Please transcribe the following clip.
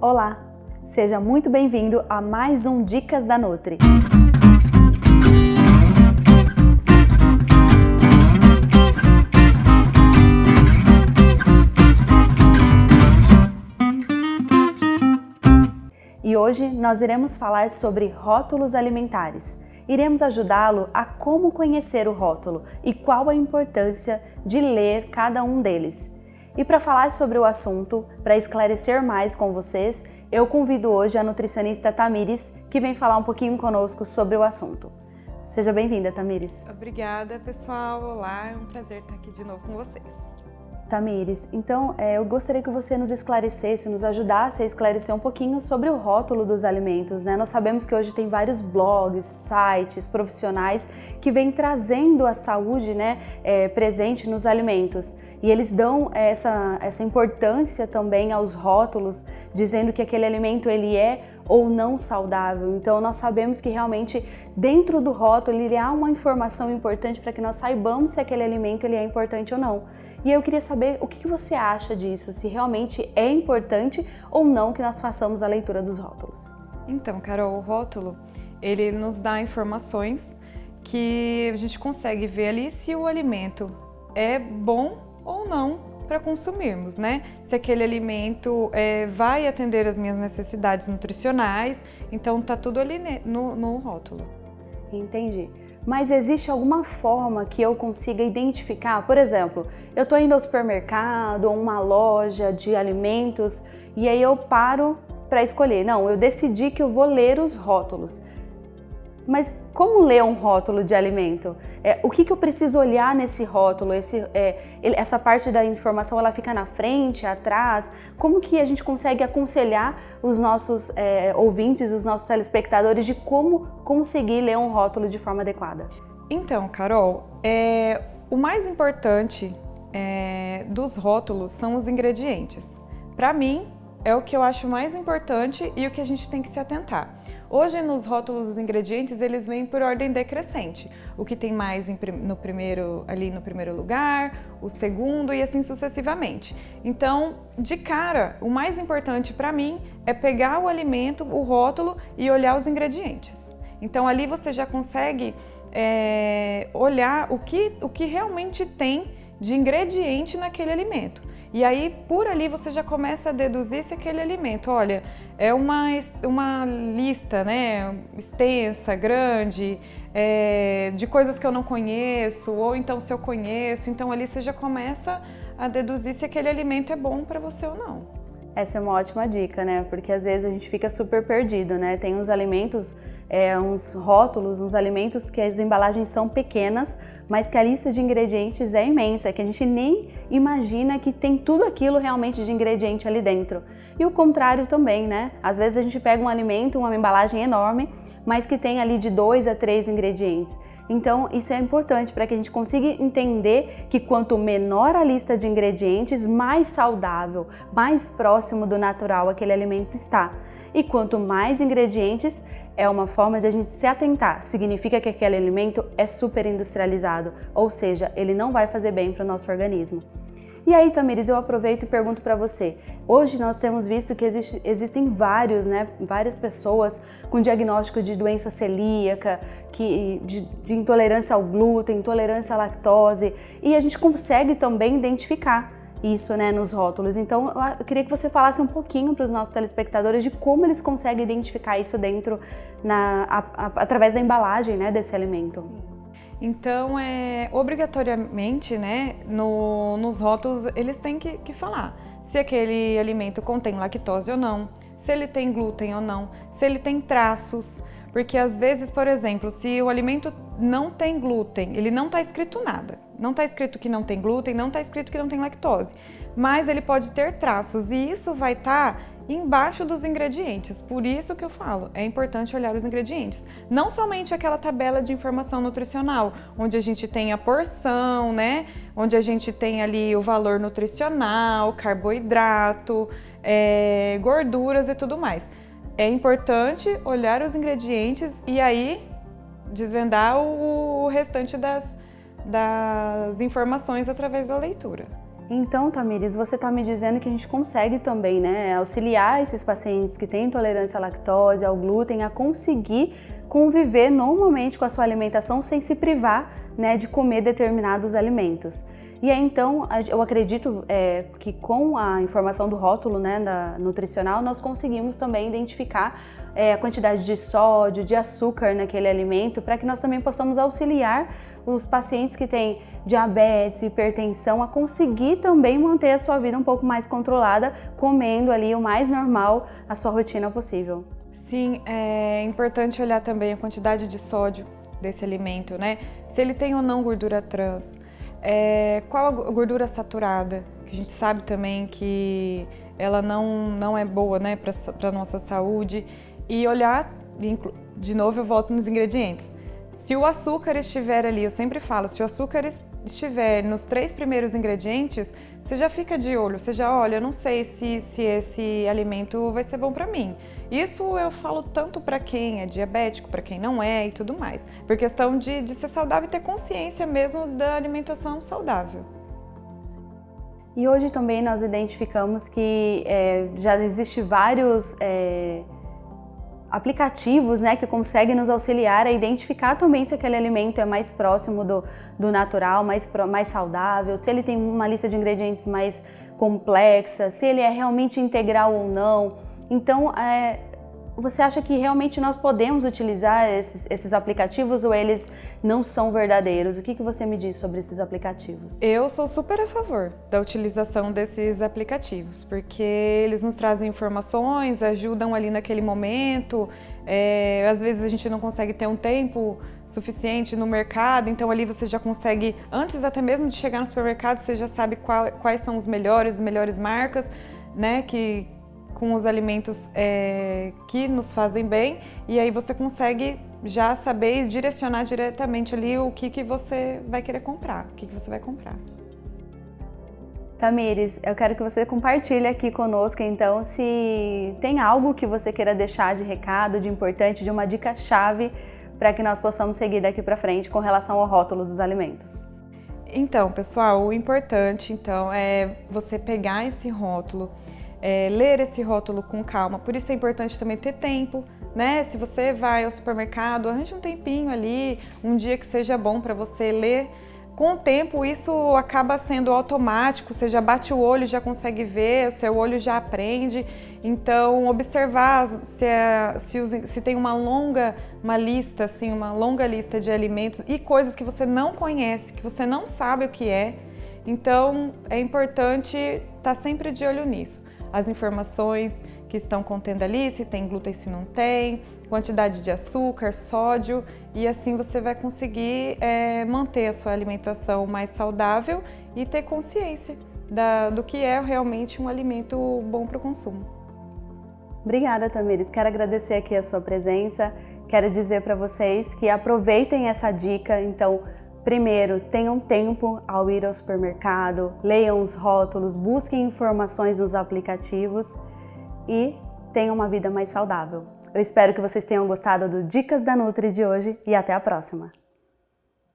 Olá, seja muito bem-vindo a mais um Dicas da Nutri. E hoje nós iremos falar sobre rótulos alimentares. Iremos ajudá-lo a como conhecer o rótulo e qual a importância de ler cada um deles. E para falar sobre o assunto, para esclarecer mais com vocês, eu convido hoje a nutricionista Tamires, que vem falar um pouquinho conosco sobre o assunto. Seja bem-vinda, Tamires. Obrigada, pessoal. Olá, é um prazer estar aqui de novo com vocês. Tamires, então eu gostaria que você nos esclarecesse, nos ajudasse a esclarecer um pouquinho sobre o rótulo dos alimentos, né? Nós sabemos que hoje tem vários blogs, sites, profissionais que vêm trazendo a saúde, né, presente nos alimentos. E eles dão essa importância também aos rótulos, dizendo que aquele alimento ele é ou não saudável. Então nós sabemos que realmente dentro do rótulo ele há uma informação importante para que nós saibamos se aquele alimento ele é importante ou não. E eu queria saber o que você acha disso, se realmente é importante ou não que nós façamos a leitura dos rótulos. Então, Carol, o rótulo, ele nos dá informações que a gente consegue ver ali se o alimento é bom ou não para consumirmos, né? Se aquele alimento vai atender as minhas necessidades nutricionais, então tá tudo ali no rótulo. Entendi. Mas existe alguma forma que eu consiga identificar? Por exemplo, eu estou indo ao supermercado ou uma loja de alimentos e aí eu paro para escolher. Não, eu decidi que eu vou ler os rótulos. Mas como ler um rótulo de alimento? O que eu preciso olhar nesse rótulo? Essa parte da informação ela fica na frente, atrás? Como que a gente consegue aconselhar os nossos ouvintes, os nossos telespectadores de como conseguir ler um rótulo de forma adequada? Então, Carol, o mais importante dos rótulos são os ingredientes. Para mim, é o que eu acho mais importante e o que a gente tem que se atentar. Hoje, nos rótulos dos ingredientes, eles vêm por ordem decrescente. O que tem mais no primeiro lugar, o segundo e assim sucessivamente. Então, de cara, o mais importante para mim é pegar o alimento, o rótulo e olhar os ingredientes. Então, ali você já consegue olhar o que realmente tem de ingrediente naquele alimento. E aí, por ali, você já começa a deduzir se aquele alimento, olha, é uma lista, né, extensa, grande, de coisas que eu não conheço, ou então se eu conheço, então ali você já começa a deduzir se aquele alimento é bom para você ou não. Essa é uma ótima dica, né? Porque às vezes a gente fica super perdido, né? Tem uns alimentos, uns rótulos, uns alimentos que as embalagens são pequenas, mas que a lista de ingredientes é imensa, que a gente nem imagina que tem tudo aquilo realmente de ingrediente ali dentro. E o contrário também, né? Às vezes a gente pega um alimento, uma embalagem enorme, mas que tem ali de 2 a 3 ingredientes. Então, isso é importante para que a gente consiga entender que quanto menor a lista de ingredientes, mais saudável, mais próximo do natural aquele alimento está. E quanto mais ingredientes, é uma forma de a gente se atentar. Significa que aquele alimento é super industrializado, ou seja, ele não vai fazer bem para o nosso organismo. E aí, Tamires, eu aproveito e pergunto para você. Hoje nós temos visto que existem várias pessoas com diagnóstico de doença celíaca, de intolerância ao glúten, intolerância à lactose, e a gente consegue também identificar isso, né, nos rótulos. Então, eu queria que você falasse um pouquinho para os nossos telespectadores de como eles conseguem identificar isso dentro, através da embalagem, né, desse alimento. Então, obrigatoriamente, né, nos rótulos, eles têm que falar se aquele alimento contém lactose ou não, se ele tem glúten ou não, se ele tem traços, porque às vezes, por exemplo, se o alimento não tem glúten, ele não está escrito nada, não está escrito que não tem glúten, não está escrito que não tem lactose, mas ele pode ter traços e isso vai estar embaixo dos ingredientes. Por isso que eu falo, é importante olhar os ingredientes. Não somente aquela tabela de informação nutricional, onde a gente tem a porção, né? Onde a gente tem ali o valor nutricional, carboidrato, gorduras e tudo mais. É importante olhar os ingredientes e aí desvendar o restante das informações através da leitura. Então, Tamires, você está me dizendo que a gente consegue também, né, auxiliar esses pacientes que têm intolerância à lactose, ao glúten, a conseguir conviver normalmente com a sua alimentação sem se privar, né, de comer determinados alimentos. E aí, então, eu acredito que com a informação do rótulo, né, nutricional, nós conseguimos também identificar a quantidade de sódio, de açúcar naquele alimento, para que nós também possamos auxiliar os pacientes que têm diabetes, hipertensão, a conseguir também manter a sua vida um pouco mais controlada, comendo ali o mais normal, a sua rotina possível. Sim, é importante olhar também a quantidade de sódio desse alimento, né? Se ele tem ou não gordura trans, qual a gordura saturada, que a gente sabe também que ela não é boa, né, para a nossa saúde. E olhar, de novo eu volto nos ingredientes. Se o açúcar estiver ali, eu sempre falo, se o açúcar estiver nos 3 primeiros ingredientes, você já fica de olho, você já olha, eu não sei se esse alimento vai ser bom para mim. Isso eu falo tanto para quem é diabético, para quem não é e tudo mais. Por questão de ser saudável e ter consciência mesmo da alimentação saudável. E hoje também nós identificamos que já existem vários aplicativos, né, que conseguem nos auxiliar a identificar também se aquele alimento é mais próximo do natural, mais saudável, se ele tem uma lista de ingredientes mais complexa, se ele é realmente integral ou não. Então, você acha que realmente nós podemos utilizar esses aplicativos ou eles não são verdadeiros? O que você me diz sobre esses aplicativos? Eu sou super a favor da utilização desses aplicativos, porque eles nos trazem informações, ajudam ali naquele momento. Às vezes a gente não consegue ter um tempo suficiente no mercado, então ali você já consegue, antes até mesmo de chegar no supermercado, você já sabe quais são as melhores marcas, né, com os alimentos que nos fazem bem, e aí você consegue já saber e direcionar diretamente ali o que você vai querer comprar, o que você vai comprar. Tamires, eu quero que você compartilhe aqui conosco, então, se tem algo que você queira deixar de recado, de importante, de uma dica-chave para que nós possamos seguir daqui para frente com relação ao rótulo dos alimentos. Então, pessoal, o importante então é você pegar esse rótulo, ler esse rótulo com calma. Por isso é importante também ter tempo, né? Se você vai ao supermercado, arranje um tempinho ali, um dia que seja bom para você ler. Com o tempo isso acaba sendo automático, você já bate o olho, já consegue ver, o seu olho já aprende. Então observar se tem uma longa lista de alimentos e coisas que você não conhece, que você não sabe o que é. Então é importante estar sempre de olho nisso. As informações que estão contendo ali, se tem glúten, se não tem, quantidade de açúcar, sódio, e assim você vai conseguir manter a sua alimentação mais saudável e ter consciência do que é realmente um alimento bom para o consumo. Obrigada, Tamires. Quero agradecer aqui a sua presença. Quero dizer para vocês que aproveitem essa dica. Então, primeiro, tenham tempo ao ir ao supermercado, leiam os rótulos, busquem informações nos aplicativos e tenham uma vida mais saudável. Eu espero que vocês tenham gostado do Dicas da Nutri de hoje e até a próxima!